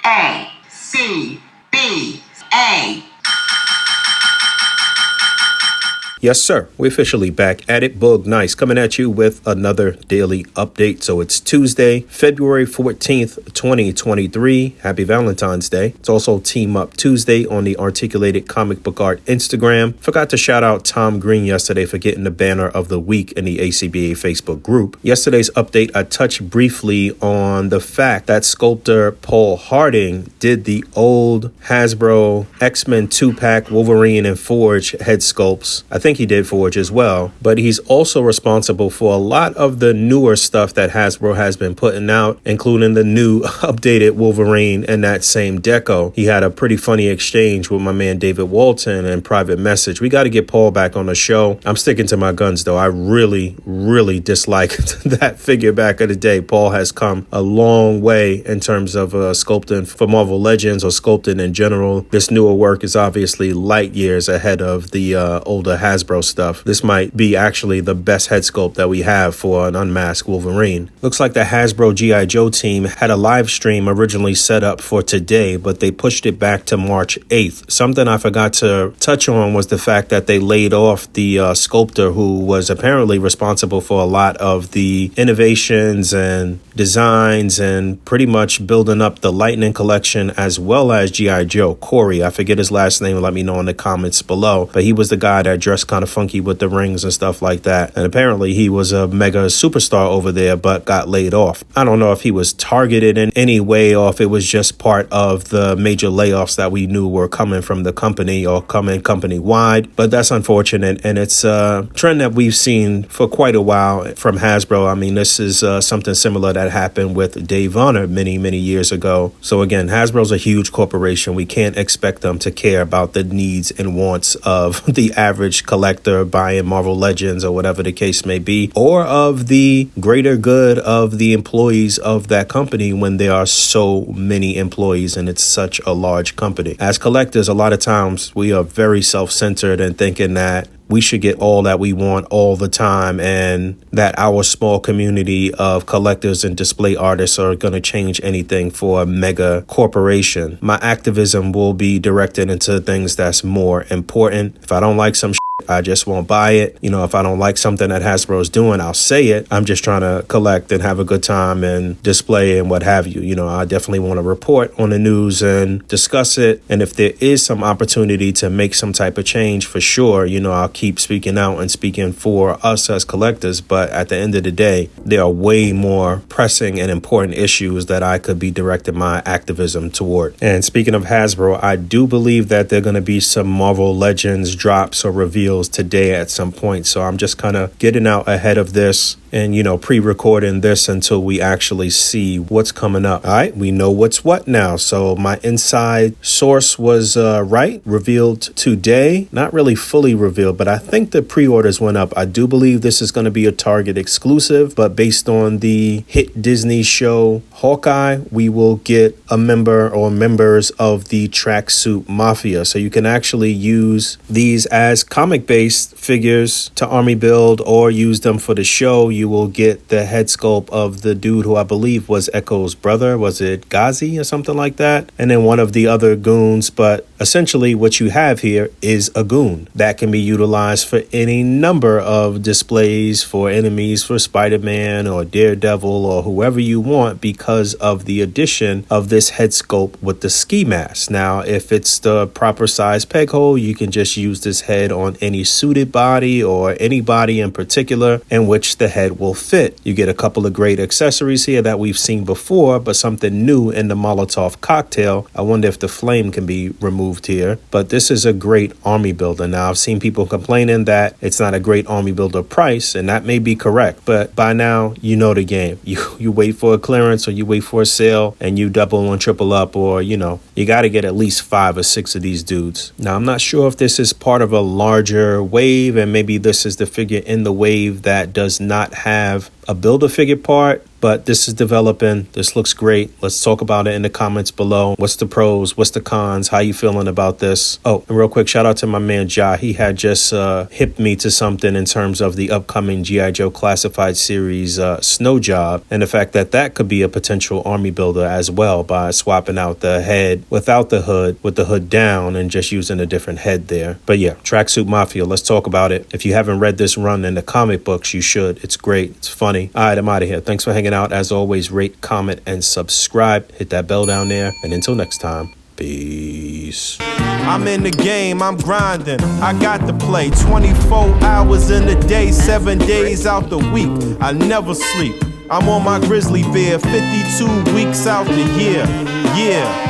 A.C.B.A. Yes, sir. We're officially back at it. Boog Nice coming at you with another daily update. So it's Tuesday, February 14th, 2023. Happy Valentine's Day. It's also Team Up Tuesday on the Articulated Comic Book Art Instagram. Forgot to shout out Tom Green yesterday for getting the banner of the week in the A.C.B.A. Facebook group. Yesterday's update, I touched briefly on the fact that sculptor Paul Harding did the old Hasbro X-Men 2-pack Wolverine and Forge head sculpts. I think he did Forge as well, but he's also responsible for a lot of the newer stuff that Hasbro has been putting out, including the new updated Wolverine and that same deco. He had a pretty funny exchange with my man David Walton in private message. We got to get Paul back on the show. I'm sticking to my guns though. I really disliked that figure back in the day. Paul has come a long way in terms of sculpting for Marvel Legends or sculpting in general. This newer work is obviously light years ahead of the older Hasbro stuff. This might be actually the best head sculpt that we have for an unmasked Wolverine. Looks like the Hasbro G.I. Joe team had a live stream originally set up for today, but they pushed it back to March 8th. Something I forgot to touch on was the fact that they laid off the sculptor who was apparently responsible for a lot of the innovations and designs and pretty much building up the Lightning collection as well as G.I. Joe. Corey, I forget his last name, let me know in the comments below, but he was the guy that dressed kind of funky with the rings and stuff like that. And apparently he was a mega superstar over there, but got laid off. I don't know if he was targeted in any way or if it was just part of the major layoffs that we knew were coming from the company or coming company wide. But that's unfortunate. And it's a trend that we've seen for quite a while from Hasbro. I mean, this is something similar that happened with Dave Honor many years ago. So again, Hasbro's a huge corporation. We can't expect them to care about the needs and wants of the average collector buying Marvel Legends or whatever the case may be, or of the greater good of the employees of that company when there are so many employees and it's such a large company. As collectors, a lot of times we are very self-centered and thinking that we should get all that we want all the time and that our small community of collectors and display artists are going to change anything for a mega corporation. My activism will be directed into things that's more important. If I don't like some I just won't buy it. You know, if I don't like something that Hasbro is doing, I'll say it. I'm just trying to collect and have a good time and display and what have you. You know, I definitely want to report on the news and discuss it. And if there is some opportunity to make some type of change, for sure, you know, I'll keep speaking out and speaking for us as collectors. But at the end of the day, there are way more pressing and important issues that I could be directing my activism toward. And speaking of Hasbro, I do believe that there are going to be some Marvel Legends drops or reveals today at some point. So I'm just kind of getting out ahead of this and, you know, pre-recording this until we actually see what's coming up. All right, we know what's what now. So my inside source was right, revealed today. Not really fully revealed, but I think the pre-orders went up. I do believe this is going to be a Target exclusive, but based on the hit Disney show Hawkeye, we will get a member or members of the Tracksuit Mafia. So you can actually use these as comic-based figures to army build or use them for the show. You will get the head sculpt of the dude who I believe was Echo's brother. Was it Ghazi or something like that? And then one of the other goons. But essentially what you have here is a goon that can be utilized for any number of displays for enemies, for Spider-Man or Daredevil or whoever you want, because of the addition of this head sculpt with the ski mask. Now, if it's the proper size peg hole, you can just use this head on any suited body or any body in particular in which the head will fit. You get a couple of great accessories here that we've seen before, but something new in the Molotov cocktail. I wonder if the flame can be removed here, but this is a great army builder. Now, I've seen people complaining that it's not a great army builder price, and that may be correct, but by now, you know the game. You wait for a clearance or you wait for a sale and you double and triple up, or, you know, you got to get at least 5 or 6 of these dudes. Now, I'm not sure if this is part of a larger wave, and maybe this is the figure in the wave that does not have a Build-A-Figure part, but this is developing. This looks great. Let's talk about it in the comments below. What's the pros? What's the cons? How you feeling about this? Oh, and real quick, shout out to my man Ja. He had just hipped me to something in terms of the upcoming G.I. Joe Classified Series Snow Job, and the fact that that could be a potential army builder as well by swapping out the head without the hood with the hood down and just using a different head there. But yeah, Tracksuit Mafia, let's talk about it. If you haven't read this run in the comic books, you should. It's great. It's funny. All right, I'm out of here. Thanks for hanging out. As always, rate, comment, and subscribe. Hit that bell down there. And until next time, peace. I'm in the game, I'm grinding. I got to play 24 hours in a day, 7 days out the week. I never sleep. I'm on my grizzly bear, 52 weeks out the year. Yeah.